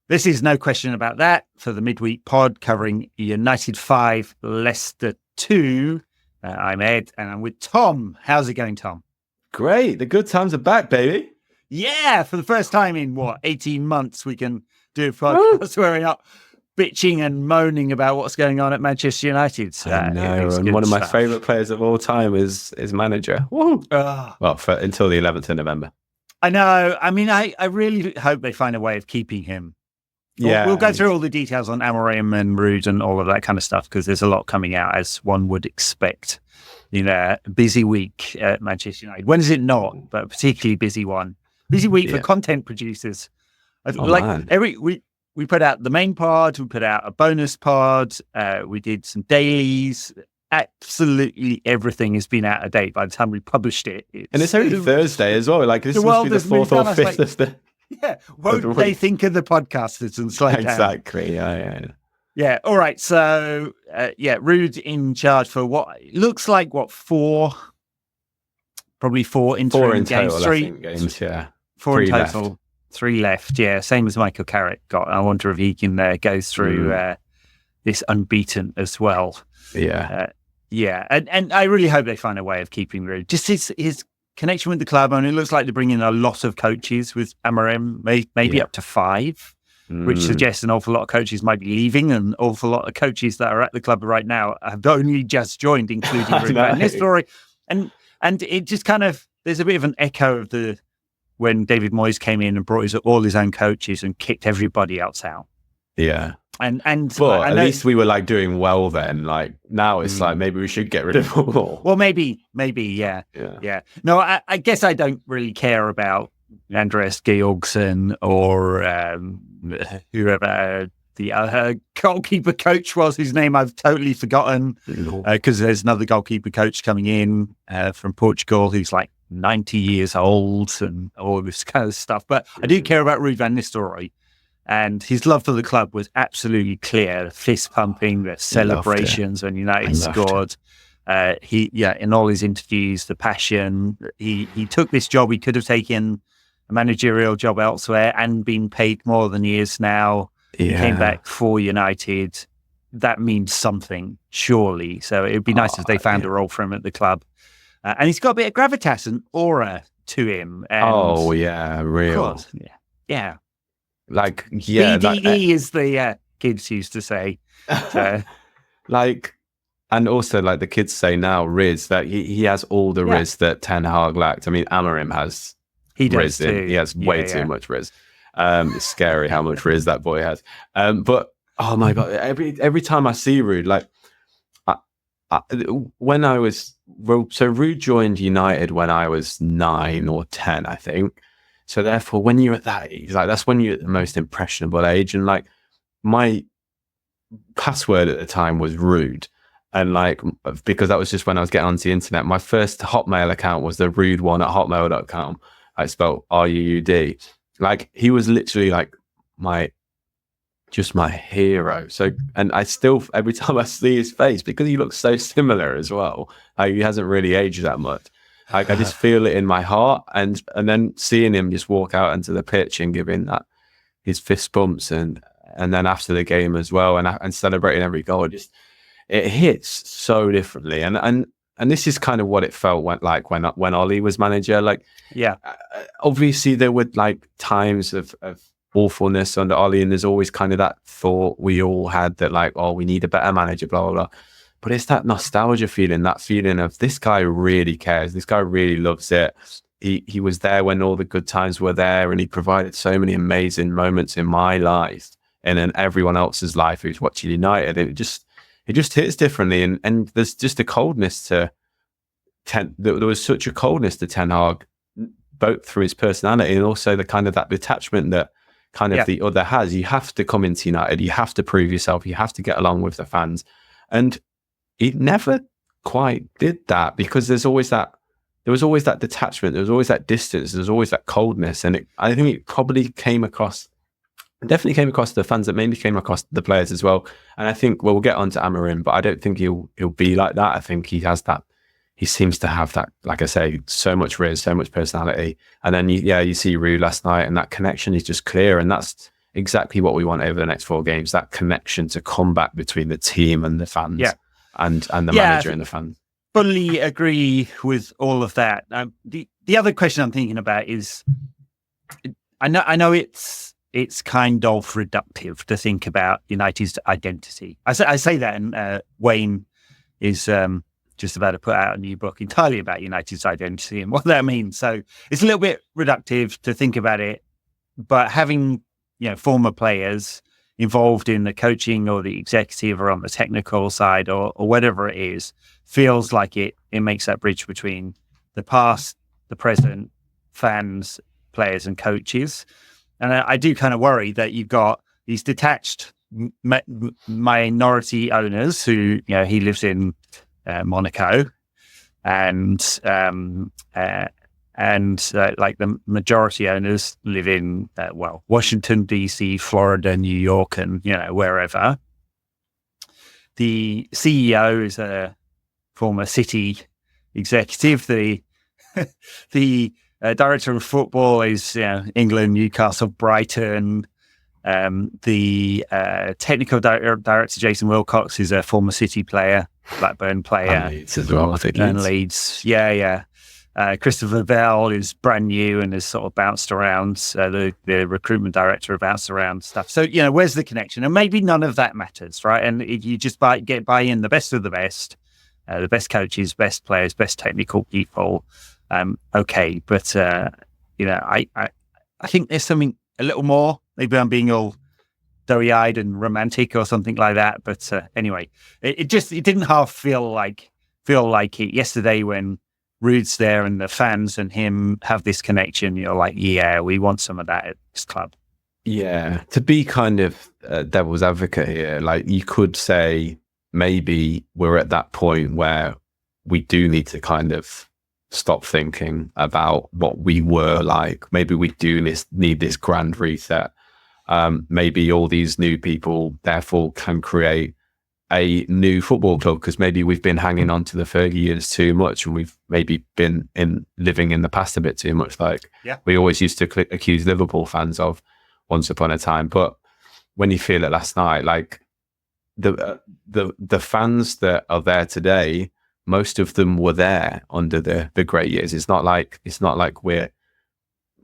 This is no question about that for the midweek pod covering United 5, Leicester 2. I'm Ed and I'm with Tom. How's it going, Tom? Great. The good times are back, baby. Yeah, for the first time in 18 months, we can do a podcast where we're not bitching and moaning about what's going on at Manchester United. I know, and one of my favourite players of all time is manager. Well, until the 11th of November. I know. I mean, I really hope they find a way of keeping him. Yeah, we'll go through all the details on Interim and Ruud and all of that kind of stuff because there's a lot coming out, as one would expect. Busy week at Manchester United. When is it not? But a particularly busy one. Busy week for content producers. We put out the main pod, we put out a bonus pod, we did some dailies. Absolutely everything has been out of date by the time we published it. And it's only Thursday as well. Like, this must be the 4th or 5th of the... Yeah, won't they think of the podcasters and slow down? Exactly, yeah. Yeah, all right. So, Ruud in charge for what looks like, probably four interim games. Total, three games, yeah. 4 in total. Left. 3 left, yeah. Same as Michael Carrick got. I wonder if he can go through this unbeaten as well. Yeah. And I really hope they find a way of keeping Ruud. Just his connection with the club, and it looks like they're bringing a lot of coaches with Interim, maybe up to 5. Which suggests an awful lot of coaches might be leaving, and an awful lot of coaches that are at the club right now have only just joined, including Ruud and Nistelrooj. And it just kind of, there's a bit of an echo of when David Moyes came in and brought all his own coaches and kicked everybody else out. Yeah. But at least we were doing well then. Like, now it's maybe we should get rid of them all. Well, maybe, yeah. No, I guess I don't really care about Andreas Georgsson or whoever the goalkeeper coach was, whose name I've totally forgotten, because there's another goalkeeper coach coming in from Portugal who's like 90 years old and all this kind of stuff. But I do care about Ruud van Nistelrooy, and his love for the club was absolutely clear. The fist pumping, the celebrations when United scored. In all his interviews, the passion. He took this job. He could have taken a managerial job elsewhere and been paid more than he is now. He came back for United. That means something, surely. So it would be nice if they found a role for him at the club. And he's got a bit of gravitas and aura to him. And real. Of course, yeah. BDE as the kids used to say. So. And also, like the kids say now, Riz, that he has all the Riz that Ten Hag lacked. I mean, Interim has Riz in. He has way too much Riz. It's scary how much Riz that boy has. But oh my God, every time I see Ruud, like when I was Ruud joined United when I was 9 or 10, I think. So therefore, when you're at that age, like that's when you're at the most impressionable age. And like my password at the time was Ruud. And like, because that was just when I was getting onto the internet, my first Hotmail account was the Ruud one at hotmail.com. I spelled Ruud. Like, he was literally like my hero. So, and I still, every time I see his face, because he looks so similar as well, like he hasn't really aged that much. Like, I just feel it in my heart. And then seeing him just walk out into the pitch and giving his fist bumps and then after the game as well, and celebrating every goal, it hits so differently. And this is kind of what it felt like when Ollie was manager. Like, obviously there were like times of awfulness under Ollie, and there's always kind of that thought we all had that like, oh, we need a better manager, blah, blah, blah. But it's that nostalgia feeling, that feeling of this guy really cares. This guy really loves it. He was there when all the good times were there, and he provided so many amazing moments in my life and in everyone else's life who's watching United. It just hits differently, and there's just a coldness to there was such a coldness to Ten Hag, both through his personality and also the kind of that detachment that kind of the other has. You have to come into United, you have to prove yourself, you have to get along with the fans, and he never quite did that, because there was always that detachment, there was always that distance, there was always that coldness, and I think it probably definitely came across the fans, that maybe came across the players as well. And I think, we'll get on to Interim, but I don't think he'll be like that. I think he seems to have that, like I say, so much riz, so much personality. And then you see Ruud last night, and that connection is just clear. And exactly what we want over the next 4 games, that connection to combat between the team and the fans and the manager and the fans. Fully agree with all of that. The other question I'm thinking about is, I know it's kind of reductive to think about United's identity. I say that, and Wayne is just about to put out a new book entirely about United's identity and what that means. So it's a little bit reductive to think about it, but having former players involved in the coaching or the executive or on the technical side or whatever it is, feels like it makes that bridge between the past, the present, fans, players and coaches. And I do kind of worry that you've got these detached minority owners who, he lives in Monaco, and like the majority owners live in Washington DC, Florida, New York, and wherever. The CEO is a former City executive. The director of football is England, Newcastle, Brighton. The technical director Jason Wilcox is a former City player, Blackburn player, and Leeds as well. I think Leeds. Yeah. Christopher Bell is brand new and has sort of bounced around. The recruitment director bounced around stuff. So where's the connection? And maybe none of that matters, right? And if you just buy in the best of the best coaches, best players, best technical people, okay. But I think there's something a little more. Maybe I'm being all doughy-eyed and romantic or something like that. But anyway, it didn't half feel like it yesterday when Ruud's there and the fans and him have this connection. You're like, yeah, we want some of that at this club. Yeah, to be kind of devil's advocate here, like you could say maybe we're at that point where we do need to kind of stop thinking about what we were like. Maybe we do need this grand reset. Maybe all these new people therefore can create a new football club, because maybe we've been hanging on to the 30 years too much, and we've maybe been living in the past a bit too much. Like we always used to accuse Liverpool fans of once upon a time. But when you feel it last night, like the fans that are there today, most of them were there under the great years. It's not like we're,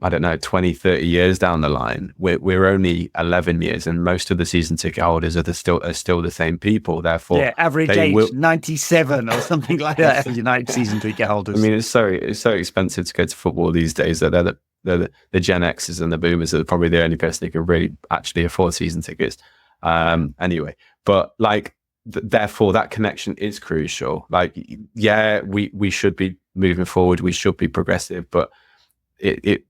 I don't know, 20, 30 years down the line. We're only 11 years, and most of the season ticket holders are still the same people. Therefore, average age 97 or something like that. United season ticket holders. I mean, it's so expensive to go to football these days that they're the Gen X's and the Boomers are probably the only person who can really actually afford season tickets. Anyway, but like, therefore, that connection is crucial. Like, yeah, we should be moving forward. We should be progressive, but it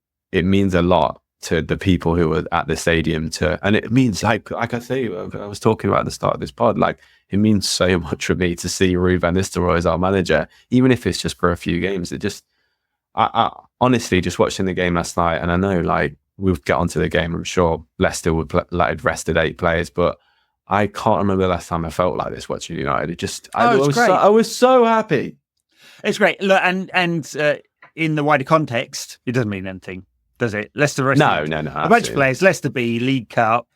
means a lot to the people who are at the stadium and it means like I say, I was talking about at the start of this pod, like it means so much for me to see Ruud van Nistelrooy as our manager, even if it's just for a few games. I honestly just watching the game last night, and I know like we'll get onto the game. I'm sure Leicester would rested 8 players, but I can't remember the last time I felt like this watching United. I was so happy. It's great. Look, and in the wider context, it doesn't mean anything, does it? Leicester No. A bunch of players, Leicester B, League Cup.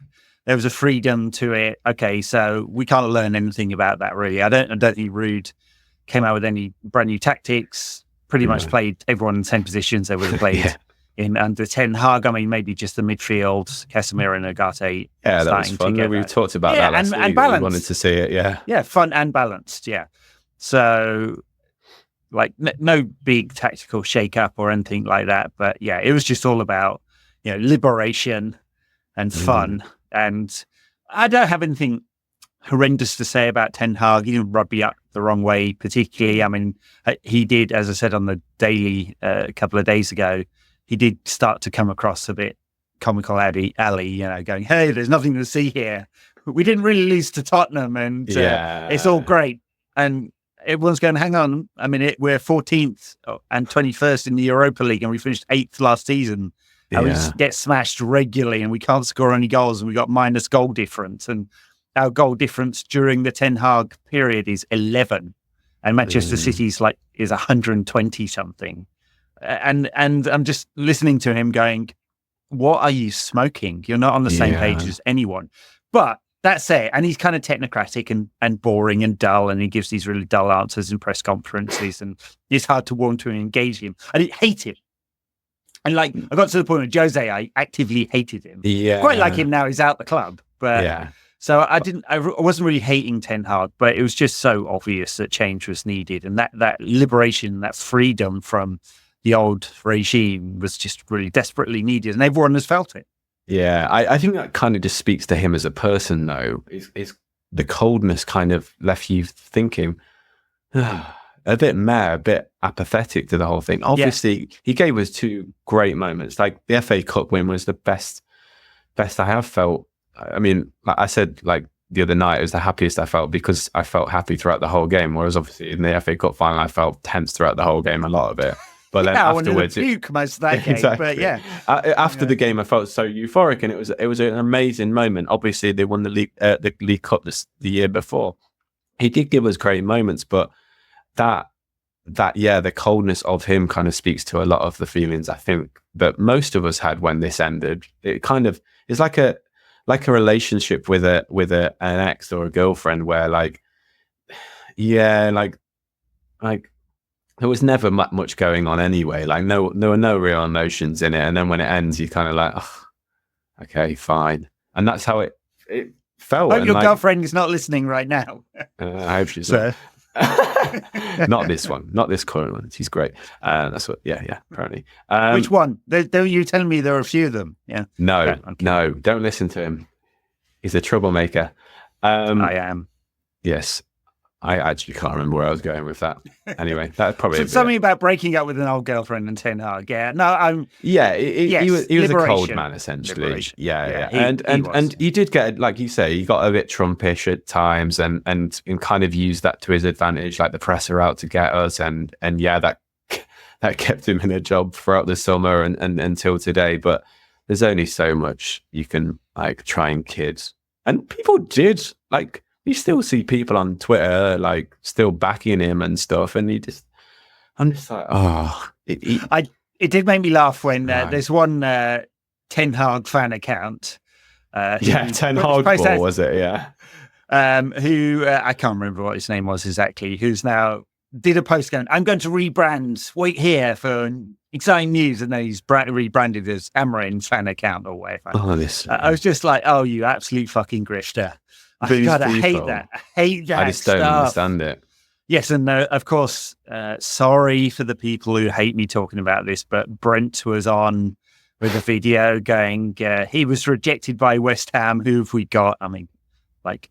There was a freedom to it. Okay, so we can't learn anything about that really. I don't think Ruud came out with any brand new tactics. Pretty much played everyone in 10 positions they would have played in under Ten Hag. I mean, maybe just the midfield, Casemiro and Ugarte. Yeah, that was fun. Together. We talked about that last week. And balanced. We wanted to see it, Yeah, fun and balanced, yeah. So, like, no big tactical shake-up or anything like that. But, yeah, it was just all about, liberation and fun. And I don't have anything horrendous to say about Ten Hag. He didn't rub me up the wrong way, particularly. I mean, he did, as I said on the Daily a couple of days ago, he did start to come across a bit comical alley, going, hey, there's nothing to see here. We didn't really lose to Tottenham, and it's all great. And everyone's going, hang on. I mean, we're 14th and 21st in the Europa League, and we finished 8th last season. And we just get smashed regularly, and we can't score any goals, and we got minus goal difference. And our goal difference during the Ten Hag period is 11, and Manchester City's is 120 something. And I'm just listening to him going, what are you smoking? You're not on the same page as anyone. But that's it. And he's kind of technocratic and boring and dull, and he gives these really dull answers in press conferences, and it's hard to want to engage him. I hate him. And like, I got to the point with Jose, I actively hated him. Yeah. Quite like him now, he's out the club. But so I wasn't really hating Ten Hag, but it was just so obvious that change was needed. And that liberation, that freedom from the old regime was just really desperately needed. And everyone has felt it. Yeah, I think that kind of just speaks to him as a person, though. Is the coldness kind of left you thinking a bit meh, a bit apathetic to the whole thing. Obviously, he gave us 2 great moments. Like the FA Cup win was the best I have felt. I mean, like I said, like the other night, it was the happiest I felt because I felt happy throughout the whole game. Whereas obviously in the FA Cup final, I felt tense throughout the whole game, a lot of it. But then afterwards, puke most of that game. Exactly. But after the game, I felt so euphoric, and it was an amazing moment. Obviously, they won the League Cup the year before. He did give us great moments, but the coldness of him kind of speaks to a lot of the feelings I think that most of us had when this ended. It kind of is like a relationship with an ex or a girlfriend where like there was never much going on anyway. Like there were no real emotions in it, and then when it ends, you're kind of like, oh, okay, fine. And that's how it felt. I hope your girlfriend is not listening right now. I hope she's not. Not this one, not this current one. She's great. That's what. Yeah. Apparently. Which one? You telling me there are a few of them? Yeah. No, don't listen to him. He's a troublemaker. I am. Yes. I actually can't remember where I was going with that. Anyway, that's probably something about breaking up with an old girlfriend and Ten Hag. Yeah, no, I'm. Yeah, he was a cold man essentially. Liberation. Yeah. And he did get, like you say, he got a bit Trumpish at times, and kind of used that to his advantage, like the press are out to get us, and that kept him in a job throughout the summer and until today. But there's only so much you can like try and kid, and people did like. You still see people on Twitter like still backing him and stuff, and I'm just like, oh. It did make me laugh when there's one Ten Hag fan account. Ten Hag ball, was it? Yeah. Who I can't remember what his name was exactly. Who's now did a post going, "I'm going to rebrand. Wait here for exciting news," and then he's rebranded as Amarin fan account or whatever. I was just like, oh, you absolute fucking grifter. God, I hate that. I hate that. I just don't understand it. Yes, and of course, sorry for the people who hate me talking about this, but Brent was on with a video going, he was rejected by West Ham. Who have we got? I mean, like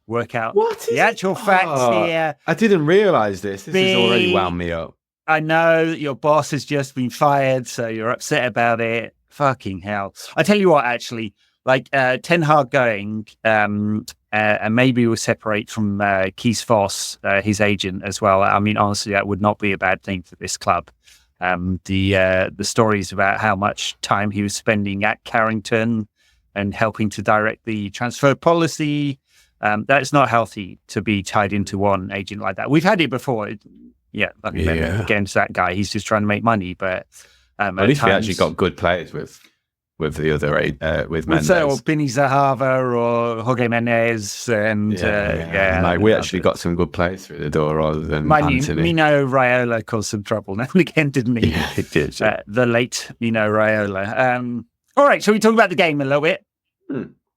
work out the actual facts here. I didn't realise this. This has already wound me up. I know that your boss has just been fired, so you're upset about it. Fucking hell. I tell you what, actually, like Ten Hag going, and maybe we'll separate from Kees Vos, his agent as well. I mean, honestly, that would not be a bad thing for this club. The stories about how much time he was spending at Carrington and helping to direct the transfer policy, that's not healthy to be tied into one agent like that. We've had it before. Against that guy, he's just trying to make money. But at least we actually got good players with the other with Mendes, or Bini Zahava or Jorge Menez, and we actually got some good players through the door rather than Anthony. Mino Raiola caused some trouble now and again, didn't he? Yeah, he did. The late Mino Raiola. All right, shall we talk about the game a little bit?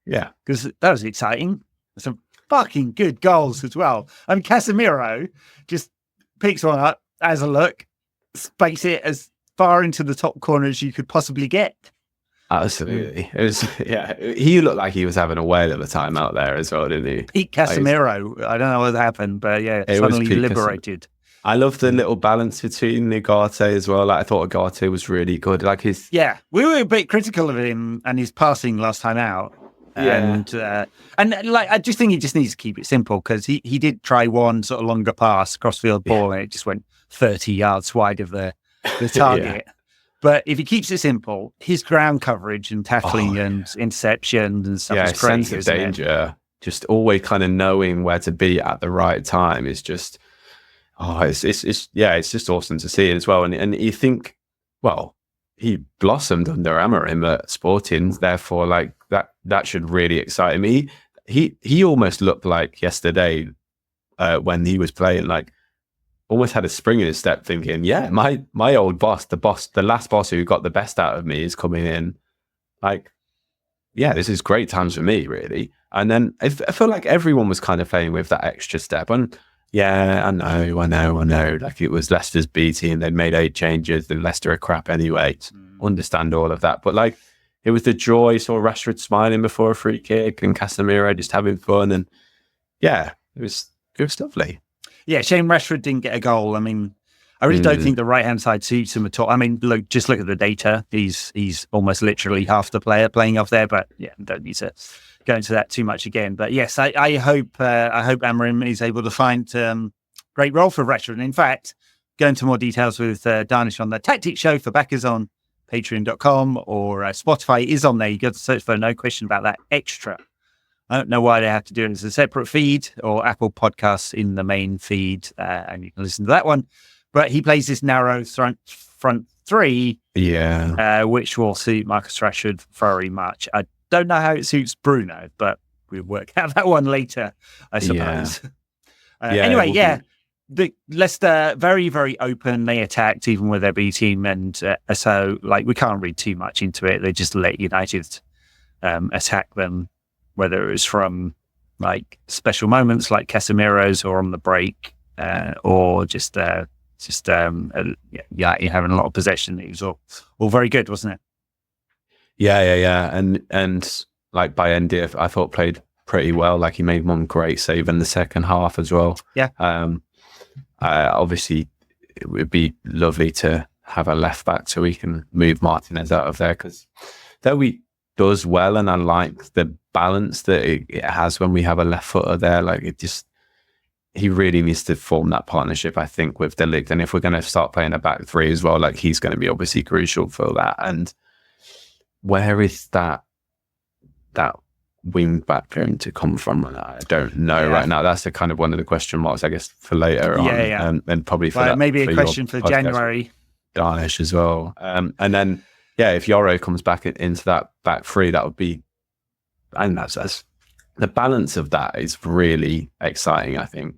Yeah, because that was exciting. Some fucking good goals as well. I mean, Casemiro just picks one up, has a look, space it as far into the top corner as you could possibly get. Absolutely. It was, he looked like he was having a whale of a time out there as well, didn't he? Peak Casemiro. I don't know what happened, but suddenly liberated. I love the little balance between Ugarte as well. Like, I thought Ugarte was really good. Like we were a bit critical of him and his passing last time out. And like, I just think he just needs to keep it simple, because he did try one sort of longer pass, crossfield ball, and it just went 30 yards wide of the target. But if he keeps it simple, his ground coverage and tackling and interception and stuff is crazy. Sense of danger, just always kind of knowing where to be at the right time is just, it's just awesome to see as well. And you think, well, he blossomed under Amarim at Sporting. Therefore, like that should really excite him. He almost looked like yesterday when he was playing, like almost had a spring in his step, thinking, yeah, my old boss, the last boss who got the best out of me is coming in. Like, yeah, this is great times for me, really. And then I feel like everyone was kind of playing with that extra step. And yeah, I know. Like, it was Leicester's B team. They'd made 8 changes. The Leicester are crap anyway. Understand all of that. But like, it was the joy. Saw Rashford smiling before a free kick and Casemiro just having fun. And yeah, it was lovely. Yeah, shame Rashford didn't get a goal. I mean, I really don't think the right-hand side suits him at all. I mean, just look at the data. He's almost literally half the player playing off there, but yeah, don't need to go into that too much again. But yes, I hope Amarim is able to find great role for Rashford. And in fact, go into more details with Darnish on the Tactics Show for backers on patreon.com or Spotify is on there. You got to search for No Question About That Extra. I don't know why they have to do it as a separate feed or Apple Podcasts in the main feed, and you can listen to that one. But he plays this narrow front three, which will suit Marcus Rashford very much. I don't know how it suits Bruno, but we'll work out that one later, I suppose. Anyway, the Leicester very, very open. They attacked even with their B team, and so like we can't read too much into it. They just let United attack them, whether it was from like special moments like Casemiro's or on the break, or just you're having a lot of possession. It was all very good, wasn't it? Yeah. And like Bayendi, I thought played pretty well. Like, he made one great save in the second half as well. Yeah. Obviously, it would be lovely to have a left back so we can move Martinez out of there, because though he does well, and I like the balance that it has when we have a left footer there. Like, he really needs to form that partnership, I think, with De Ligt. And if we're going to start playing a back three as well, like, he's going to be obviously crucial for that. And where is that wing back going to come from? I don't know right now. That's the kind of one of the question marks, I guess, for later on. And probably for maybe a question for January. Darnish as well. And then, if Yoro comes back into that back three, that would be, and that's the balance of that is really exciting, I think.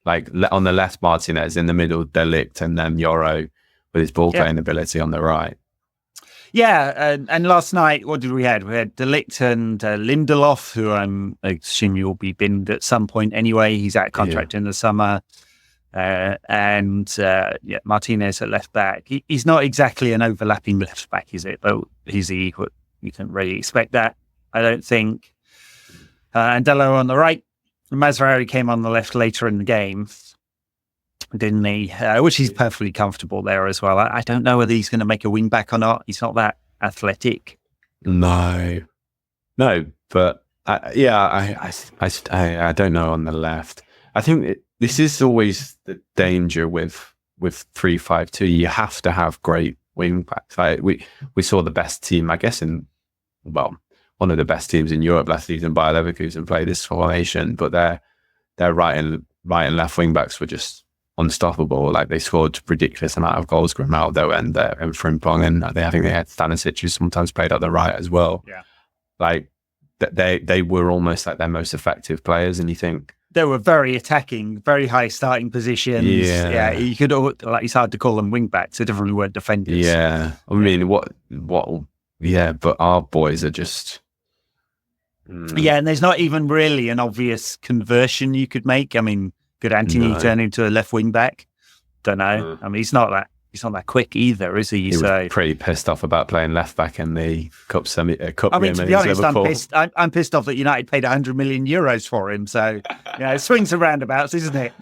Like, on the left, Martinez, in the middle, De Ligt, and then Yoro with his ball playing ability on the right. Yeah, and last night, what did we have? We had De Ligt and Lindelof, who I'm assuming will be binned at some point anyway. He's out of contract in the summer. And Martinez at left back. He's not exactly an overlapping left back, is it? But is he? You can really expect that, I don't think. And Dello on the right. Mazraoui came on the left later in the game, didn't he? Which he's perfectly comfortable there as well. I don't know whether he's going to make a wing back or not. He's not that athletic. No, but I don't know on the left. I think this is always the danger with 3-5-2. You have to have great wing backs. Like, we saw the best team, I guess, one of the best teams in Europe last season, Bayer Leverkusen, play this formation, but their right and left wing backs were just unstoppable. Like, they scored ridiculous amount of goals, Grimaldo and Frimpong, and I think they had Stanisic, who sometimes played at the right as well. Yeah, like they were almost like their most effective players, and you think they were very attacking, very high starting positions. Yeah, you could it's hard to call them wing backs. They definitely weren't defenders. Yeah, I mean, what? Yeah, but our boys are just. Yeah, and there's not even really an obvious conversion you could make. I mean, could Anthony turn into a left wing back? Don't know. I mean, he's not that quick either, is he? He was pretty pissed off about playing left back in the cup game to be honest, I'm pissed off that United paid 100 million euros for him. So, swings and roundabouts, isn't it?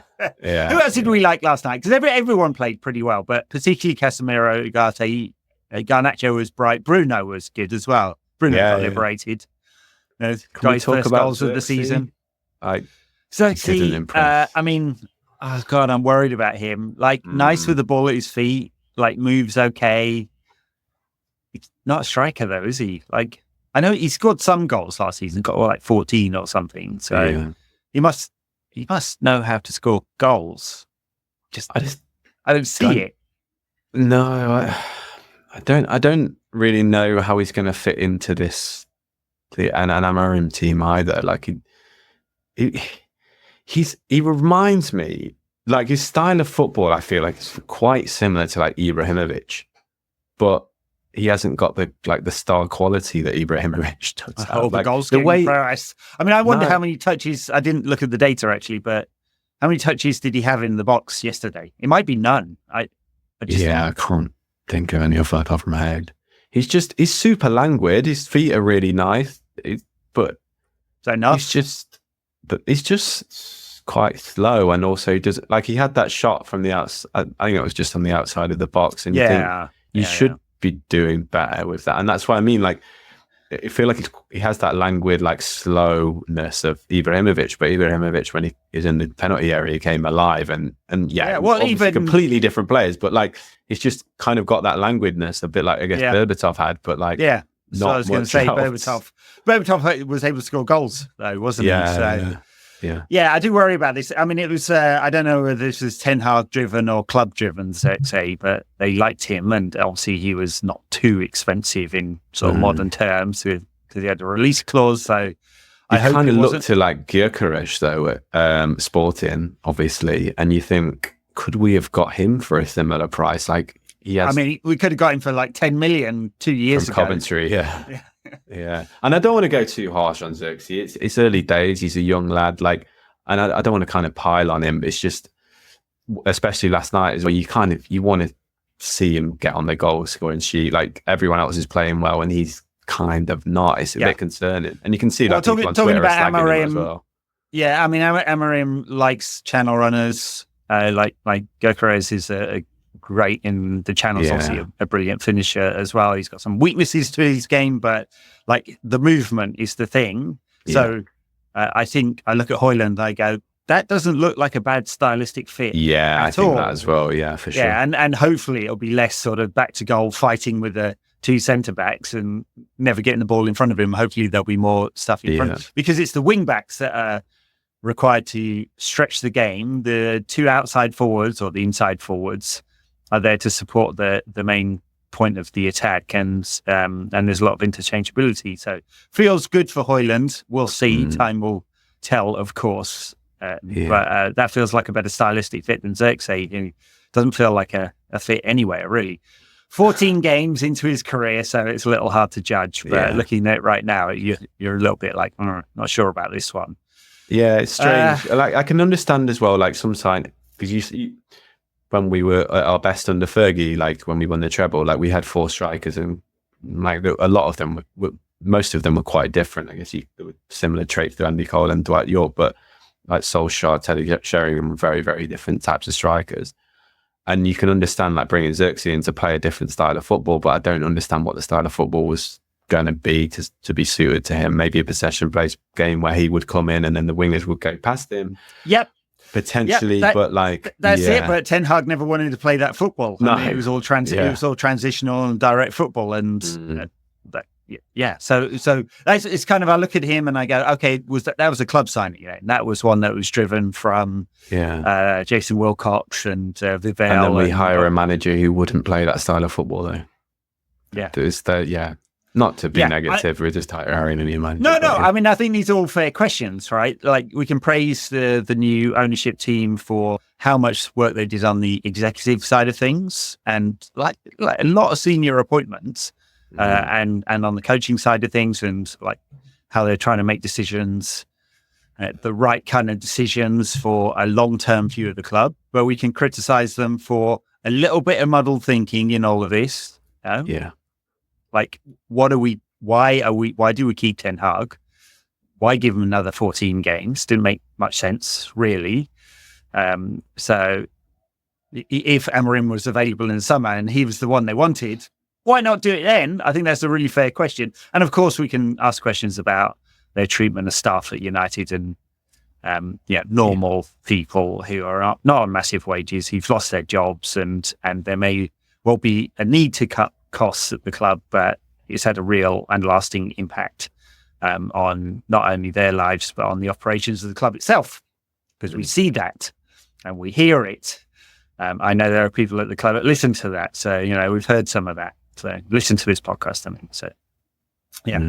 Yeah. Who else did we like last night? Because everyone played pretty well, but particularly Casemiro, Ugarte, Garnacho was bright. Bruno was good as well. Bruno got liberated. Got his first goals of the season. I mean, oh God, I'm worried about him. Like, nice with the ball at his feet, like, moves okay. He's not a striker though, is he? Like, I know he scored some goals last season, got like 14 or something. So he must know how to score goals. I don't see it. No, I don't really know how he's going to fit into an Amarim team either. Like he reminds me, like his style of football, I feel like is quite similar to like Ibrahimovic, but he hasn't got the star quality that Ibrahimovic does. Oh, the goals getting press. I mean, I wonder how many touches. I didn't look at the data actually, but how many touches did he have in the box yesterday? It might be none. I can't think of any off the top of my head. He's super languid. His feet are really nice, but is that enough? He's just quite slow, and also he had that shot from the outside. I think it was just on the outside of the box, and you should be doing better with that. And that's what I mean. Like, I feel like he has that languid, like slowness of Ibrahimovic, but Ibrahimovic, when he is in the penalty area, he came alive, and even completely different players, but like he's just kind of got that languidness, a bit like I guess Berbatov had, but like So I was going to say Berbatov was able to score goals though, wasn't he? So, I do worry about this. I mean, it was I don't know whether this was Ten Hag driven or club driven, say, but they liked him, and obviously he was not too expensive in sort of modern terms because he had a release clause. So I hope kind of looked to like Gyökeres though at Sporting, obviously, and you think, could we have got him for a similar price? Like I mean, we could have got him for like 10 million 2 years ago. Coventry, yeah. And I don't want to go too harsh on Xerxes. It's early days. He's a young lad. Like, and I don't want to kind of pile on him. It's just, especially last night, is where you want to see him get on the goal scoring sheet. Like everyone else is playing well, and he's kind of not. It's a bit concerning. And you can see that people on Twitter are slagging him as well. Yeah, I mean, Amarim likes channel runners. Like Gyökeres is a great in the channels, obviously a brilliant finisher as well. He's got some weaknesses to his game, but like the movement is the thing. So I think I look at Højlund, I go, that doesn't look like a bad stylistic fit. I think that as well. Yeah, for sure. Yeah, and hopefully it'll be less sort of back to goal fighting with the two centre backs and never getting the ball in front of him. Hopefully there'll be more stuff in front, because it's the wing backs that are required to stretch the game. The two outside forwards or the inside forwards are there to support the main point of the attack, and there's a lot of interchangeability. So feels good for Højlund. We'll see. Time will tell, of course. But that feels like a better stylistic fit than Xerxes, who doesn't feel like a fit anywhere, really. 14 games into his career, so it's a little hard to judge. But looking at it right now, you're a little bit like, not sure about this one. Yeah, it's strange. Like I can understand as well, like some sign, because you when we were at our best under Fergie, like when we won the treble, like we had 4 strikers, and like a lot of them most of them were quite different. I guess there were similar traits to Andy Cole and Dwight York, but like Solskjaer, Teddy Sheringham were very, very different types of strikers. And you can understand like bringing Xerxes in to play a different style of football, but I don't understand what the style of football was going to be to be suited to him. Maybe a possession-based game where he would come in and then the wingers would go past him. Yep. Potentially, but like that's it. But Ten Hag never wanted to play that football. No, I mean, it was all transitional and direct football, and So it's kind of, I look at him and I go, okay, that was a club signing, and that was one that was driven from Jason Wilcox and Vivell. And then we hire a manager who wouldn't play that style of football, though. Yeah, Not to be negative, we're just hiring a new manager. No. I mean, I think these are all fair questions, right? Like, we can praise the new ownership team for how much work they did on the executive side of things, and like a lot of senior appointments, and on the coaching side of things, and like how they're trying to make decisions, the right kind of decisions for a long-term view of the club. But we can criticize them for a little bit of muddled thinking in all of this. Yeah. Like, why do we keep Ten Hag? Why give him another 14 games? Didn't make much sense, really. So if Amarim was available in the summer and he was the one they wanted, why not do it then? I think that's a really fair question. And of course, we can ask questions about their treatment of staff at United and normal people who are not on massive wages, who've lost their jobs, and there may well be a need to cut costs at the club, but it's had a real and lasting impact on not only their lives but on the operations of the club itself, because we see that and we hear it. I know there are people at the club that listen to that, so we've heard some of that. So listen to his podcast. I mean, so yeah.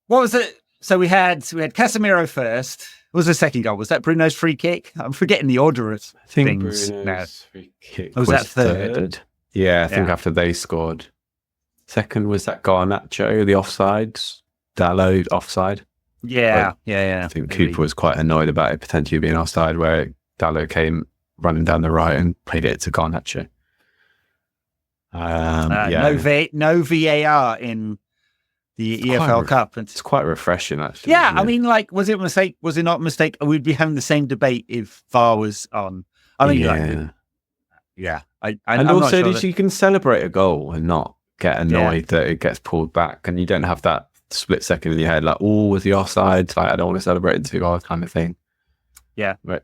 What was it? So we had Casemiro first. What was the second goal? Was that Bruno's free kick? I'm forgetting the order of things now. Free kick was that third? Yeah, I think after they scored. Second was that Garnacho, the offsides. Dalot offside. Yeah. I think Cooper was quite annoyed about it potentially being offside, where Dalot came running down the right and played it to Garnacho. No VAR in the EFL Cup. It's quite refreshing, actually. Yeah, I mean, like, was it a mistake? Was it not a mistake? We'd be having the same debate if VAR was on. I mean, and also, you can celebrate a goal and not get annoyed that it gets pulled back, and you don't have that split second in your head, like, oh, was the offside? Like, I don't want to celebrate it too hard, kind of thing. Yeah, right.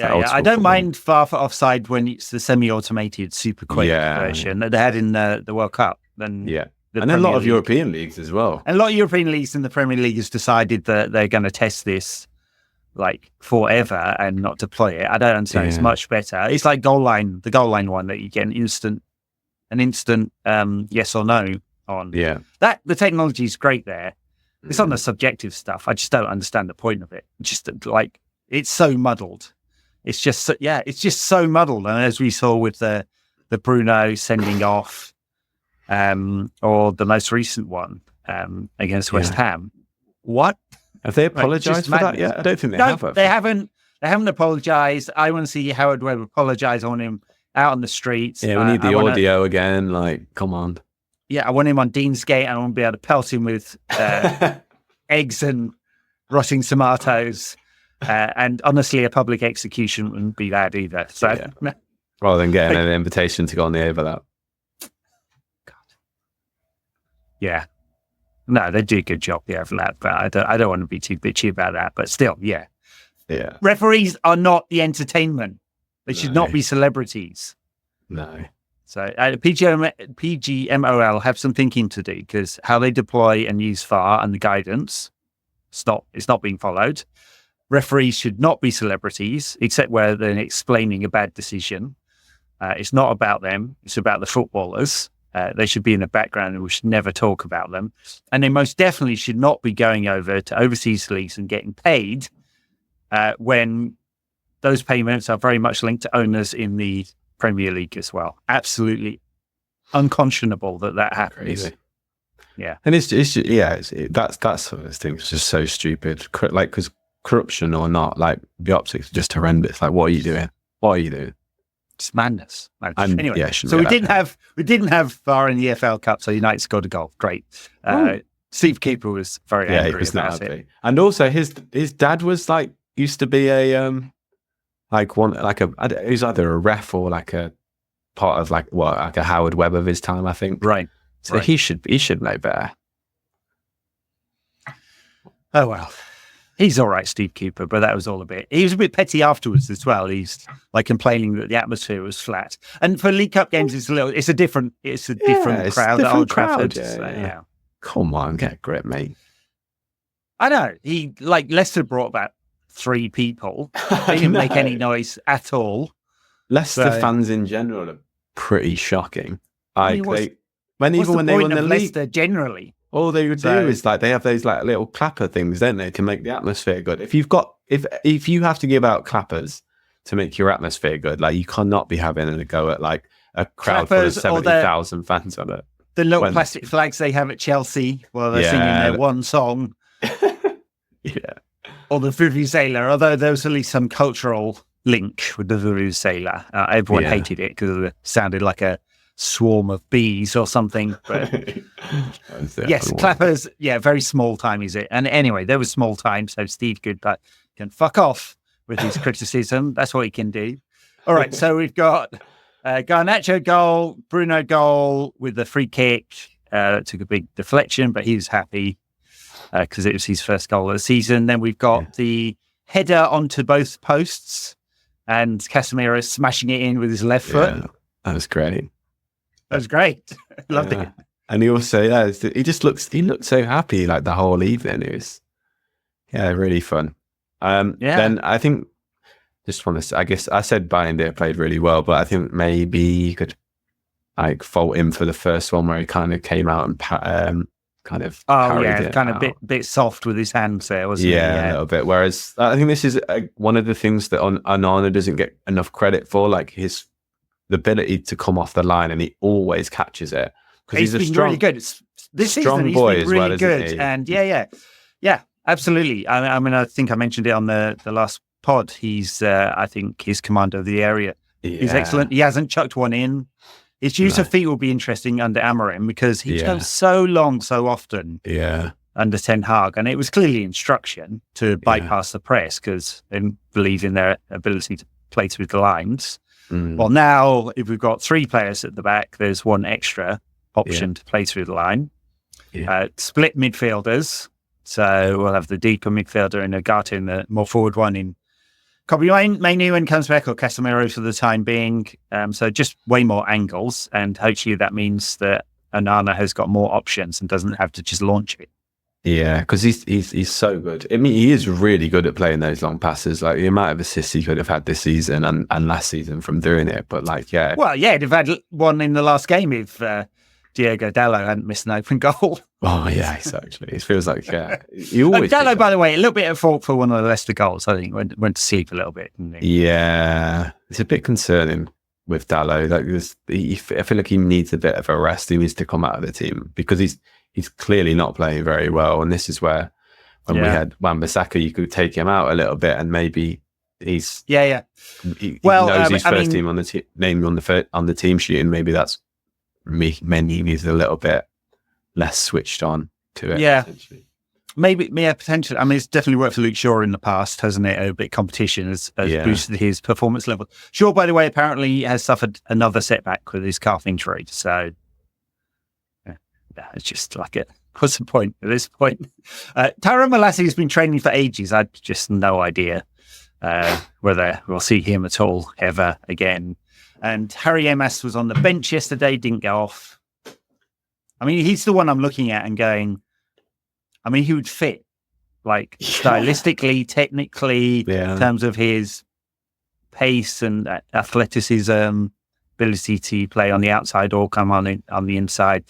I don't mind VAR for offside when it's the semi-automated, super quick version that they had in the World Cup. Then and a lot of European leagues as well. And a lot of European leagues in the Premier League has decided that they're going to test this like forever and not deploy it. I don't understand. It's much better. It's like the goal line one that you get an instant yes or no on. Yeah, that the technology is great there. It's on the subjective stuff. I just don't understand the point of it. Just like it's so muddled. It's just so muddled. And as we saw with the Bruno sending off. Or the most recent one against West Ham. What? Have they apologised for that yet? I don't think they have. They haven't apologised. I want to see Howard Webb apologise. I want him out on the streets. Yeah, we need the audio again. Like, come on. Yeah, I want him on Deansgate, and I want to be able to pelt him with eggs and rotting tomatoes. And honestly, a public execution wouldn't be bad either. So, rather than getting an invitation to go on the overlap. Yeah, no, they do a good job, the overlap, but I don't want to be too bitchy about that. But still, yeah. Referees are not the entertainment; they should not be celebrities. No. So PGMOL have some thinking to do, because how they deploy and use VAR and the guidance, it's not being followed. Referees should not be celebrities, except where they're explaining a bad decision. It's not about them; it's about the footballers. They should be in the background and we should never talk about them. And they most definitely should not be going over to overseas leagues and getting paid when those payments are very much linked to owners in the Premier League as well. Absolutely unconscionable that happens. Crazy. Yeah. And it's that sort of thing is just so stupid. Like, because corruption or not, like, the optics are just horrendous. Like, what are you doing? It's madness. And, anyway, so we didn't have VAR in the EFL Cup, so United scored a goal. Great. Steve Cooper was very angry about it. And also his dad was like used to be a he's either a ref or like a part of like a Howard Webb of his time, I think. Right. So he should know better. Oh well. He's all right, Steve Cooper, but that was all a bit. He was a bit petty afterwards as well. He's like complaining that the atmosphere was flat. And for League Cup games, it's a different crowd at Old Trafford. Yeah. Come on, get a grip, mate. I know. Leicester brought about 3 people. They didn't make any noise at all. Leicester fans in general are pretty shocking. Even when they won the league, Leicester generally. All they would do is like they have those like little clapper things, don't they, to make the atmosphere good. If you have to give out clappers to make your atmosphere good, like you cannot be having a go at like a crowd full of 70,000 fans on it. The little plastic flags they have at Chelsea while they're singing their one song. Or the Vuvuzela, although there was at least some cultural link with the Vuvuzela. Everyone hated it because it sounded like a swarm of bees or something. But yes, clappers, very small time is it. And anyway, there was small time, so Steve Goodbutt can fuck off with his criticism. That's what he can do. All right, so we've got Garnacho goal, Bruno goal with the free kick. Took a big deflection, but he was happy because it was his first goal of the season. Then we've got the header onto both posts and Casemiro smashing it in with his left foot. That was great. That was great. Loved it. And he also, he looked so happy like the whole evening. It was, really fun. Then I think, I guess I said Bayern played really well, but I think maybe you could like fault him for the first one where he kind of came out and kind of kind of bit soft with his hands there, wasn't he? Yeah, a little bit. Whereas I think this is one of the things that Onana doesn't get enough credit for, like the ability to come off the line, and he always catches it because he's a strong, really good. This season, he's been really good, and yeah, absolutely. I mean, I think I mentioned it on the last pod. He's, I think, his command of the area is excellent. He hasn't chucked one in. His use of feet will be interesting under Amorim because he goes so long, so often. Yeah. Under Ten Hag, and it was clearly instruction to bypass the press because they believe in their ability to play through the lines. Well, now if we've got 3 players at the back, there's one extra option to play through the line. Split midfielders, so we'll have the deeper midfielder in Agate and the more forward one in Kobe Mainoo when comes back, or Casemiro for the time being. So just way more angles, and hopefully that means that Onana has got more options and doesn't have to just launch it. Yeah, because he's so good. I mean, he is really good at playing those long passes. Like the amount of assists he could have had this season and last season from doing it. But like, well, he'd have had one in the last game if Diego Dallo hadn't missed an open goal. Oh yeah, exactly. It feels like you always. Dallo, by the way, a little bit at fault for one of the Leicester goals. I think went to sleep a little bit. Yeah, it's a bit concerning with Dallo. Like I feel like he needs a bit of a rest. He needs to come out of the team because he's clearly not playing very well. And this is where, when we had Wan-Bissaka, you could take him out a little bit and maybe he's he knows his first team on the name on the team sheet, and maybe that's he's a little bit less switched on to it. Yeah, potentially. I mean, it's definitely worked for Luke Shaw in the past, hasn't it? A bit competition has boosted his performance level. Shaw, by the way, apparently has suffered another setback with his calf injury. So it's just like it. What's the point at this point? Tyrone Malacia has been training for ages. I've just no idea whether we'll see him at all ever again. And Harry Emas was on the bench yesterday, didn't go off. I mean, he's the one I'm looking at and going, I mean, he would fit, like, stylistically, technically, in terms of his pace and athleticism, ability to play on the outside or come on the inside.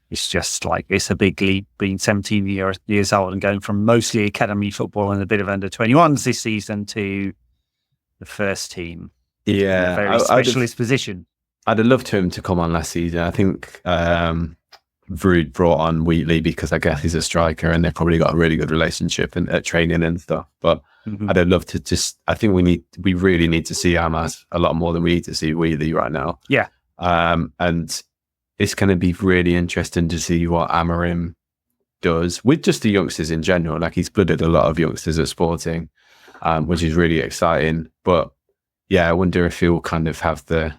It's just like, it's a big leap being 17 years old and going from mostly academy football and a bit of under-21s this season to the first team. Yeah. A very specialist position. I'd have loved him to come on last season. I think Ruud brought on Wheatley because I guess he's a striker and they've probably got a really good relationship at training and stuff. But I'd have loved to I think we really need to see Amas a lot more than we need to see Wheatley right now. Yeah. And it's going to be really interesting to see what Amorim does with just the youngsters in general. Like, he's blooded a lot of youngsters at Sporting, which is really exciting. But yeah, I wonder if he'll kind of have the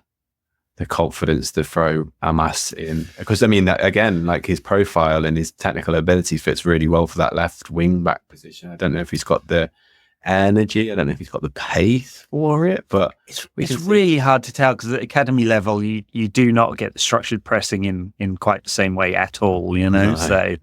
confidence to throw Amas in, because I mean, that, again, like, his profile and his technical ability fits really well for that left wing back position. I don't know if he's got the energy. I don't know if he's got the pace for it, but it's really hard to tell because at academy level, you do not get the structured pressing in quite the same way at all, you know. No. So,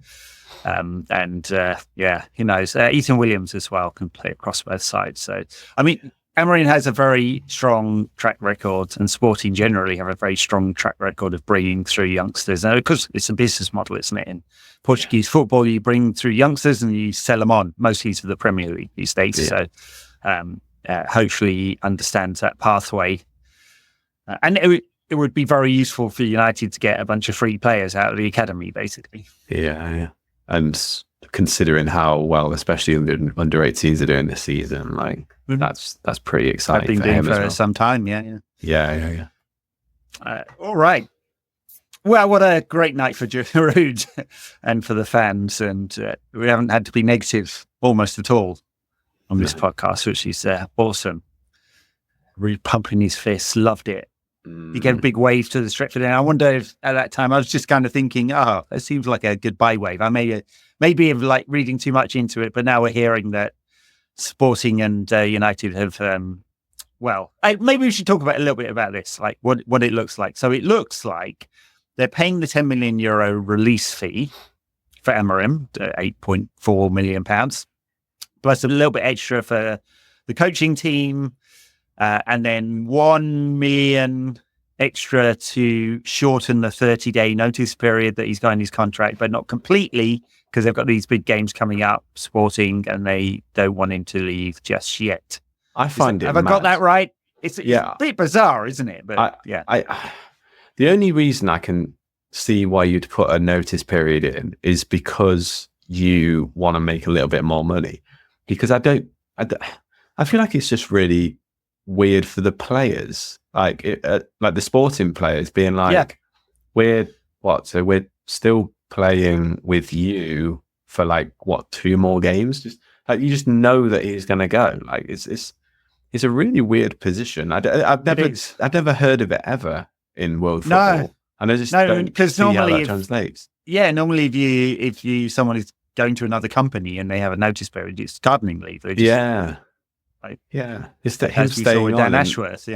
who knows? Ethan Williams as well can play across both sides. So, I mean, Amorim has a very strong track record, and Sporting generally have a very strong track record of bringing through youngsters. Now, because it's a business model, isn't it? In Portuguese football, you bring through youngsters and you sell them on, mostly to the Premier League these days. Yeah. So hopefully he understands that pathway. And it would be very useful for United to get a bunch of free players out of the academy, basically. Yeah. And considering how well, especially under 18s, are doing this season, like, that's pretty exciting. I've been doing for some time, Yeah. All right. Well, what a great night for Ruud and for the fans, and we haven't had to be negative almost at all on this podcast, which is awesome. Ruud pumping his fists, loved it. He gave a big wave to the Stretford, and I wonder if at that time I was just kind of thinking, oh, that seems like a goodbye wave. I maybe have like reading too much into it, but now we're hearing that Sporting and United have, maybe we should talk about a little bit about this, like what it looks like. So it looks like they're paying the €10 million release fee for Amorim, £8.4 million, plus a little bit extra for the coaching team, and then €1 million extra to shorten the 30-day notice period that he's got in his contract, but not completely, because they've got these big games coming up, Sporting, and they don't want him to leave just yet. I find it. Have I got that right? It's Yeah. a bit bizarre, isn't it? But The only reason I can see why you'd put a notice period in is because you want to make a little bit more money. Because I feel like it's just really weird for the players, like the Sporting players being like, we're still playing with you for like 2 more games. Just like you just know that he's going to go. Like it's a really weird position. I've never heard of it ever in world football. And I just don't see how that translates. Yeah, normally if someone is going to another company and they have a notice period, it's gardening leave. It's that him staying on. Ashworth,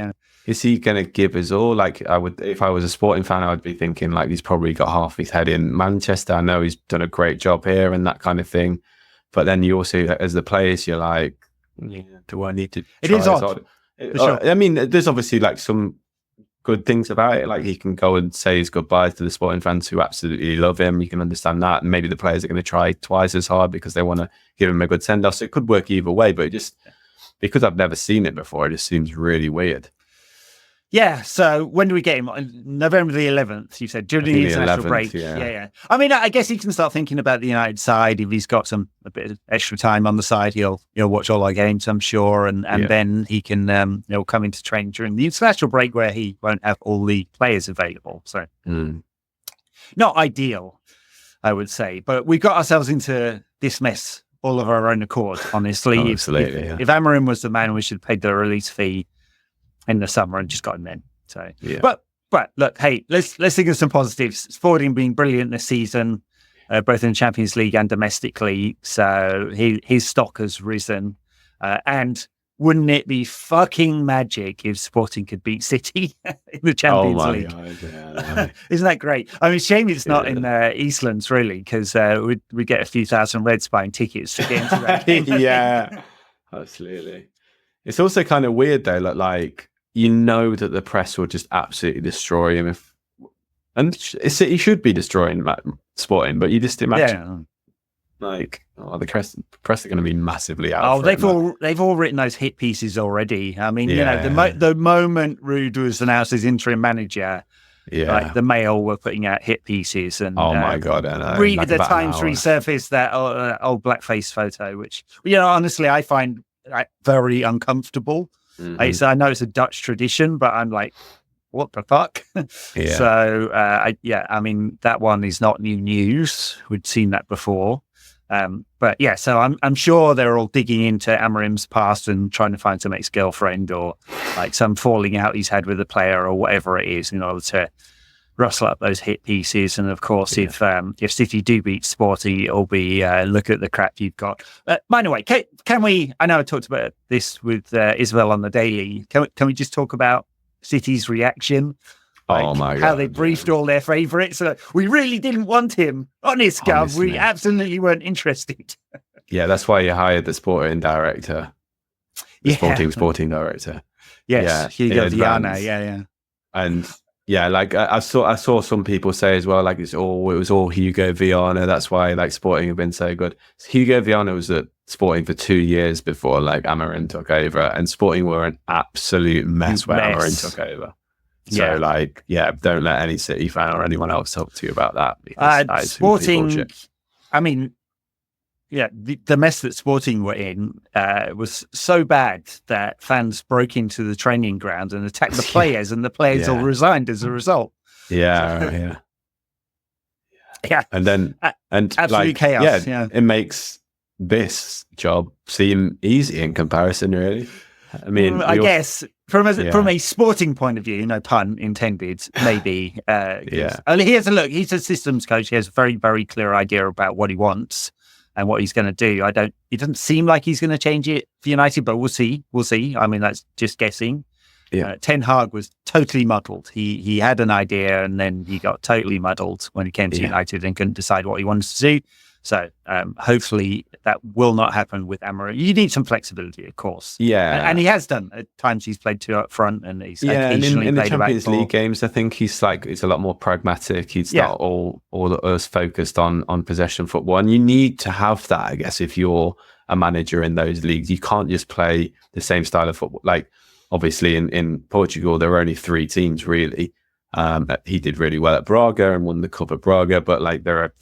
is he going to give us all? Like if I was a Sporting fan, I would be thinking like he's probably got half his head in Manchester. I know he's done a great job here and that kind of thing. But then you also, as the players, you're like, do I need to? It is odd. Sure. I mean, there's obviously like some good things about it. Like he can go and say his goodbyes to the Sporting fans who absolutely love him. You can understand that. And maybe the players are going to try twice as hard because they want to give him a good send off. So it could work either way, but because I've never seen it before, it just seems really weird. Yeah. So when do we get him? November the 11th, you said, during the international break. Yeah. I mean, I guess he can start thinking about the United side. If he's got a bit of extra time on the side, he'll watch all our games, I'm sure. And then he can come into training during the international break where he won't have all the players available. So not ideal, I would say. But we got ourselves into this mess all of our own accord, honestly. Absolutely, if Amorim was the man, we should have paid the release fee in the summer and just got him in. So, but look, hey, let's think of some positives. Sporting being brilliant this season, both in the Champions League and domestically. So his stock has risen. And wouldn't it be fucking magic if Sporting could beat City in the Champions League? God, yeah. Isn't that great? I mean, shame it's not in Eastlands, really, because we'd get a few thousand Reds buying tickets to get into that game. Yeah, absolutely. It's also kind of weird, though, like you know that the press will just absolutely destroy him. And City should be destroying Sporting, but you just imagine... the press are going to be massively out. They've all written those hit pieces already. I mean, the moment Ruud was announced as interim manager, like the Mail were putting out hit pieces, and my god, I know. The Times resurfaced that old blackface photo, which honestly I find very uncomfortable. Mm-hmm. I know it's a Dutch tradition, but I'm like, what the fuck? So I mean that one is not new news. We'd seen that before. But so I'm sure they're all digging into Amorim's past and trying to find some ex-girlfriend or like some falling out he's had with a player or whatever it is in order to rustle up those hit pieces. And of course, if City do beat Sporting, it'll be look at the crap you've got. By the way, can we? I know I talked about this with Isabel on the daily. Can we just talk about City's reaction? Oh my God! How they briefed all their favourites. We really didn't want him. Honest, Gov, we absolutely weren't interested. Yeah, that's why you hired the sporting director, sporting director. Yes, Hugo Viana. Yeah. And like I saw some people say as well, like it was all Hugo Viana. That's why like Sporting have been so good. Hugo Viana was at Sporting for 2 years before like Amorim took over, and Sporting were an absolute mess when Amorim took over. So, don't let any City fan or anyone else talk to you about that. Sporting, I mean, the mess that Sporting were in was so bad that fans broke into the training ground and attacked the players, and the players all resigned as a result. Yeah. And then, absolute chaos. It makes this job seem easy in comparison, really. I mean, I guess from a sporting point of view, no pun intended, maybe. Here's a look. He's a systems coach. He has a very, very clear idea about what he wants and what he's going to do. It doesn't seem like he's going to change it for United, but we'll see. I mean, that's just guessing. Yeah. Ten Hag was totally muddled. He had an idea and then he got totally muddled when he came to United and couldn't decide what he wanted to do. So hopefully that will not happen with Amorim. You need some flexibility, of course. Yeah. And he has done. At times he's played 2 up front, and he's and occasionally in the played Champions a back League games, I think he's a lot more pragmatic. He's not all us focused on possession football. And you need to have that, I guess, if you're a manager in those leagues. You can't just play the same style of football. Like, obviously in Portugal, there are only 3 teams really. He did really well at Braga and won the Cup at Braga, but like there are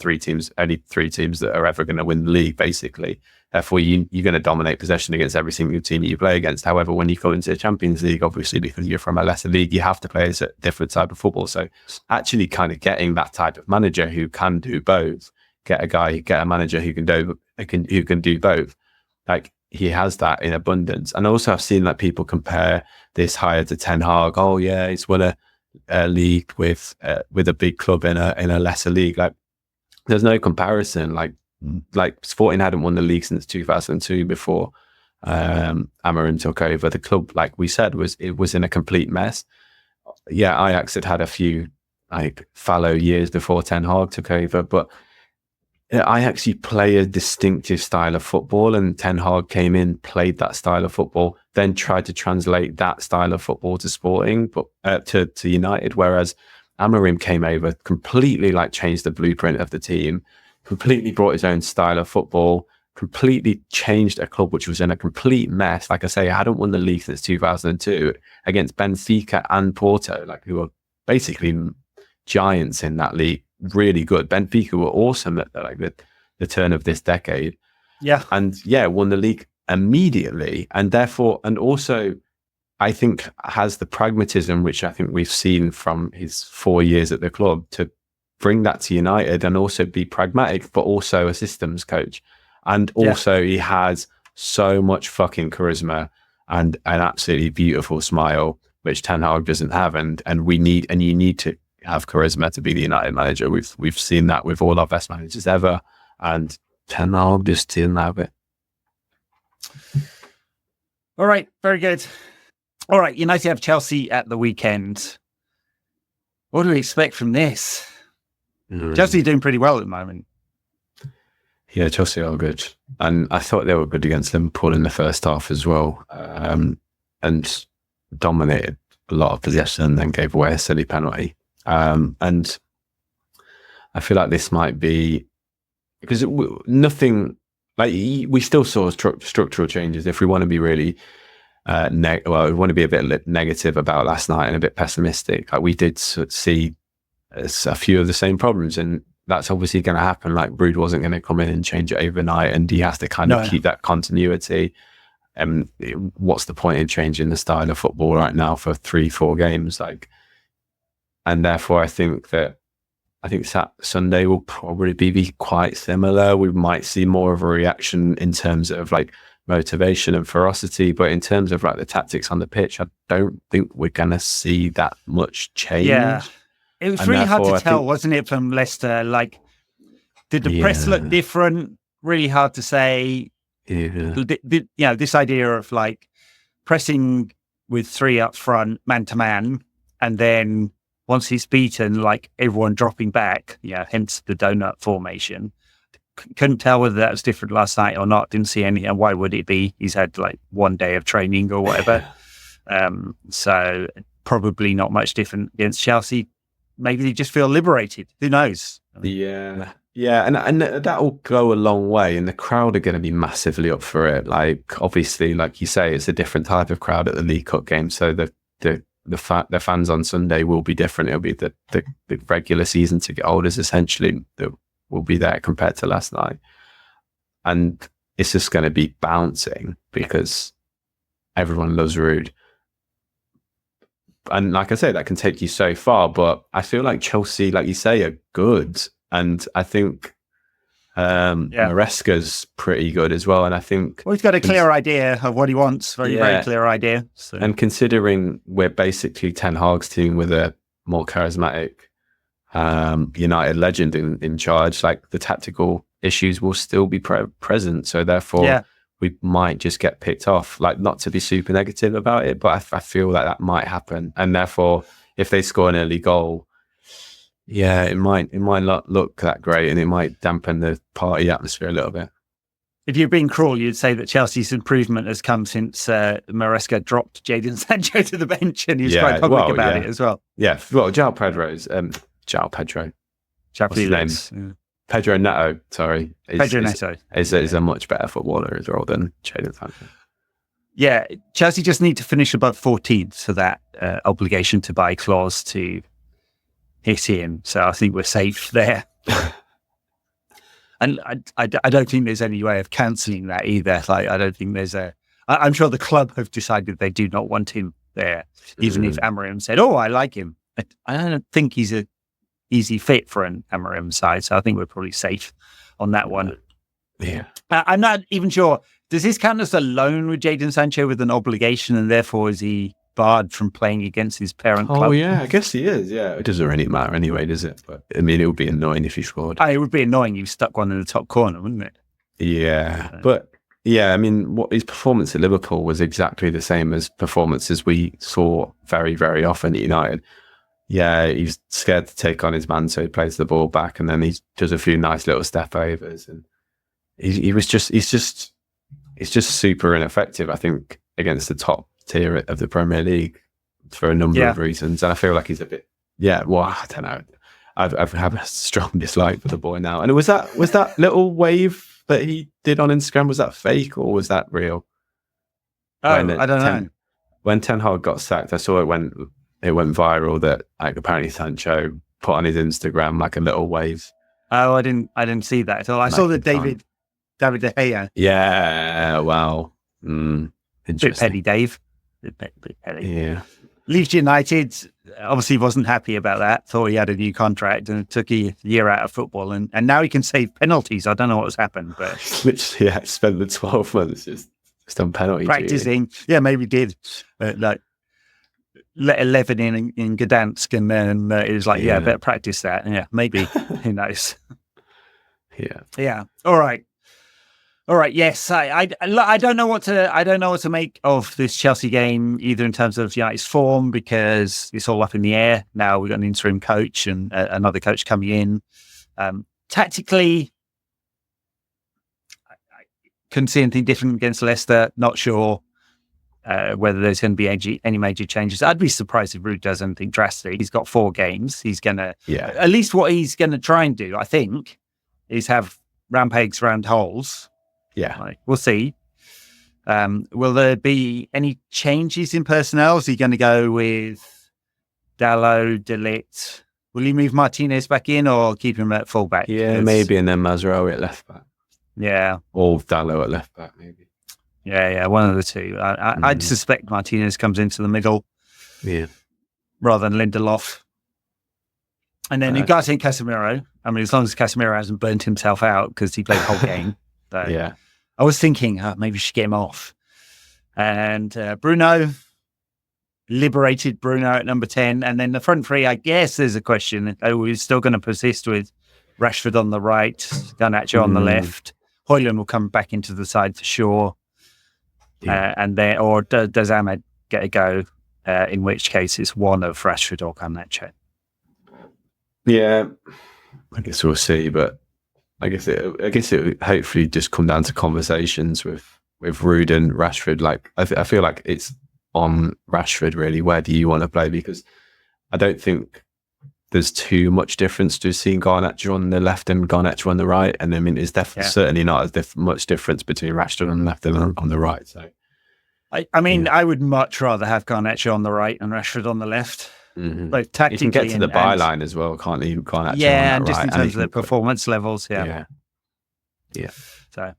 only 3 teams that are ever going to win the league, basically. Therefore, you're going to dominate possession against every single team that you play against. However, when you go into the Champions League, obviously, because you're from a lesser league, you have to play a different type of football. So actually kind of getting that type of manager who can do both, get a manager who can do both. Like, he has that in abundance. And also I've seen like people compare this hire to Ten Hag. Oh yeah, he's won a league with a big club in a lesser league. Like, there's no comparison. Like Sporting hadn't won the league since 2002 before Amorim took over. The club, like we said, was in a complete mess. Yeah, Ajax had a few like fallow years before Ten Hag took over, but Ajax play a distinctive style of football, and Ten Hag came in, played that style of football, then tried to translate that style of football to Sporting, but to United. Whereas Amorim came over, completely like changed the blueprint of the team, completely brought his own style of football, completely changed a club which was in a complete mess. Like I say, I hadn't won the league since 2002 against Benfica and Porto, like who are basically giants in that league. Really good. Benfica were awesome at like the turn of this decade. Yeah. And won the league immediately. And therefore, and also I think has the pragmatism, which I think we've seen from his 4 years at the club, to bring that to United and also be pragmatic, but also a systems coach. And also he has so much fucking charisma and an absolutely beautiful smile, which Ten Hag doesn't have. And you need to have charisma to be the United manager. We've seen that with all our best managers ever, and Ten Hag just didn't have it. All right, very good. All right, United have Chelsea at the weekend. What do we expect from this? Chelsea are doing pretty well at the moment. Yeah, Chelsea are good, and I thought they were good against Liverpool in the first half as well, and dominated a lot of possession and then gave away a silly penalty. And I feel like this might be because nothing like we still saw structural changes. If we want to be really we want to be a bit negative about last night and a bit pessimistic, like we did see a few of the same problems, and that's obviously going to happen. Like Ruud wasn't going to come in and change it overnight, and he has to kind of keep that continuity. What's the point in changing the style of football right now for 3-4 games? Like, and therefore I think Sunday will probably be quite similar. We might see more of a reaction in terms of like motivation and ferocity, but in terms of like the tactics on the pitch, I don't think we're going to see that much change. Yeah. It was really hard to tell, wasn't it, from Leicester? Like, did the press look different? Really hard to say. Yeah. This idea of like pressing with 3 up front, man to man, and then once he's beaten, like everyone dropping back, hence the donut formation. Couldn't tell whether that was different last night or not. Didn't see any, and why would it be? He's had like 1 day of training or whatever. So probably not much different against Chelsea. Maybe they just feel liberated. Who knows? Yeah, and that will go a long way, and the crowd are going to be massively up for it. Like, obviously, like you say, it's a different type of crowd at the League Cup game, so the fans on Sunday will be different. It'll be the regular season ticket holders essentially that will be there compared to last night, and it's just going to be bouncing because everyone loves Ruud. And like I say, that can take you so far, but I feel like Chelsea, like you say, are good. And I think Maresca's pretty good as well. And I think he's got a clear idea of what he wants. Very clear idea. So. And considering we're basically Ten Hag's team with a more charismatic United legend in charge, like the tactical issues will still be present. So therefore, we might just get picked off. Like, not to be super negative about it, but I feel like that might happen. And therefore, if they score an early goal, Yeah, it might not look that great, and it might dampen the party atmosphere a little bit. If you're being cruel, you'd say that Chelsea's improvement has come since Maresca dropped Jadon Sancho to the bench, and he was quite public about it as well. Yeah, well, João Pedro's what's his name? Pedro Neto, sorry. Pedro Neto is a much better footballer as well than Jadon Sancho. Yeah, Chelsea just need to finish above 14th for that obligation to buy clause to hit in. So I think we're safe there. And I don't think there's any way of cancelling that either. Like, I don't think there's I'm sure the club have decided they do not want him there, even if Amorim said, "Oh, I like him." I don't think he's a easy fit for an Amorim side, so I think we're probably safe on that one. Yeah, I'm not even sure. Does this count as a loan with Jadon Sancho with an obligation, and therefore is he barred from playing against his parent club? Oh yeah, I guess he is. Yeah, it doesn't really matter anyway, does it? But I mean, it would be annoying if he scored. It would be annoying if you stuck one in the top corner, wouldn't it? Yeah, but yeah, I mean, his performance at Liverpool was exactly the same as performances we saw very, very often at United. Yeah, he's scared to take on his man, so he plays the ball back, and then he does a few nice little step overs, and he's just super ineffective, I think, against the top tier of the Premier League for a number of reasons. And I feel like he's a bit, I don't know. I've had a strong dislike for the boy now. And was that little wave that he did on Instagram, was that fake or was that real? I don't know. When Ten Hag got sacked, I saw it went viral that like apparently Sancho put on his Instagram like a little wave. Oh, I didn't see that at all. I saw that David De Gea. Yeah, wow. Bit petty, Dave. Bit petty. Yeah. Leeds United obviously wasn't happy about that. Thought he had a new contract and it took a year out of football, and now he can save penalties. I don't know what's happened, but literally, spent the 12 months just on penalty practicing. Duty. Yeah, maybe did. Like let 11 in Gdansk, and then it was like, better practice that. Yeah, maybe. Who knows? Yeah. All right. Yes, I don't know what to make of this Chelsea game, either in terms of United's form, because it's all up in the air now. We've got an interim coach and another coach coming in. Tactically, I couldn't see anything different against Leicester. Not sure whether there's going to be any major changes. I'd be surprised if Ruud does anything drastic. He's got 4 games. He's going to at least what he's going to try and do, I think, is have round pegs round holes. Yeah, we'll see. Will there be any changes in personnel? Is he going to go with Dalot, De Ligt? Will he move Martinez back in or keep him at fullback? Yeah, maybe, and then Mazraoui at left back. Yeah, or Dalot at left back, maybe. Yeah, one of the two. I'd suspect Martinez comes into the middle. Yeah, rather than Lindelof. And then Ugarte and Casemiro. I mean, as long as Casemiro hasn't burnt himself out because he played the whole game. So yeah. I was thinking maybe we should get him off. And Bruno, liberated Bruno at number 10. And then the front three, I guess there's a question. Are we still going to persist with Rashford on the right, Garnacho on the left? Højlund will come back into the side for sure. Yeah. And then, or does Ahmed get a go? In which case it's one of Rashford or Garnacho. Yeah, I guess we'll see, but I guess it would hopefully just come down to conversations with Ruud and Rashford. Like I feel like it's on Rashford really. Where do you want to play? Because I don't think there's too much difference to seeing Garnacho on the left and Garnacho on the right. And I mean, it's definitely certainly not as much difference between Rashford on the left and on the right. So I mean, I would much rather have Garnacho on the right and Rashford on the left. Mm-hmm. Like tactically, you can get to the byline as well, can't you? Garnacho and just in terms of the performance levels, yeah. So,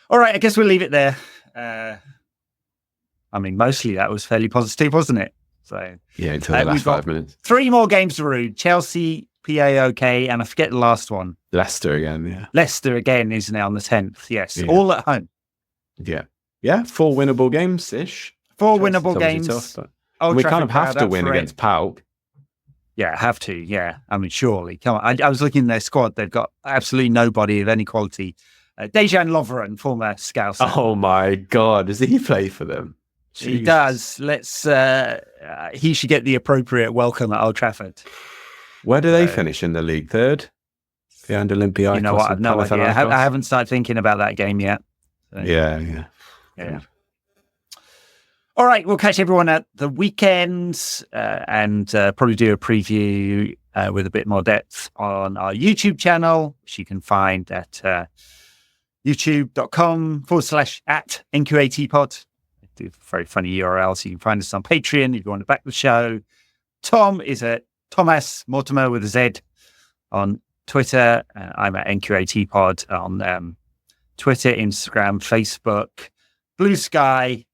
all right, I guess we'll leave it there. I mean, mostly that was fairly positive, wasn't it? So yeah, until the last 5 minutes. 3 more games to Ruud. Chelsea, PAOK, and I forget the last one. Leicester again, yeah. Leicester again is now on the 10th. Yes, all at home. Yeah, 4 winnable games-ish. 4 winnable games. Tough, we kind of have to win against PAOK. Yeah, have to. Yeah, I mean, surely. Come on. I was looking at their squad. They've got absolutely nobody of any quality. Dejan Lovren, former Scouser. Oh my God, does he play for them? Jesus. He does. Let's. He should get the appropriate welcome at Old Trafford. Where do they finish in the league? Third? Behind Olympiacos. You know what? I've no idea. I haven't started thinking about that game yet. So. Yeah. All right, we'll catch everyone at the weekend and probably do a preview with a bit more depth on our YouTube channel, which you can find at youtube.com/@NQATpod. Do very funny URLs. You can find us on Patreon if you want to back the show. Tom is at Thomas Mortimer with a Z on Twitter. I'm at NQATpod on Twitter, Instagram, Facebook, Blue Sky,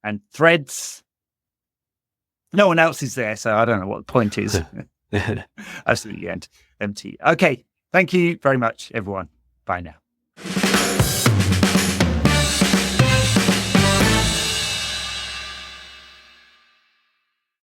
and Threads. No one else is there, so I don't know what the point is. Absolutely empty. Okay, thank you very much, everyone. Bye now.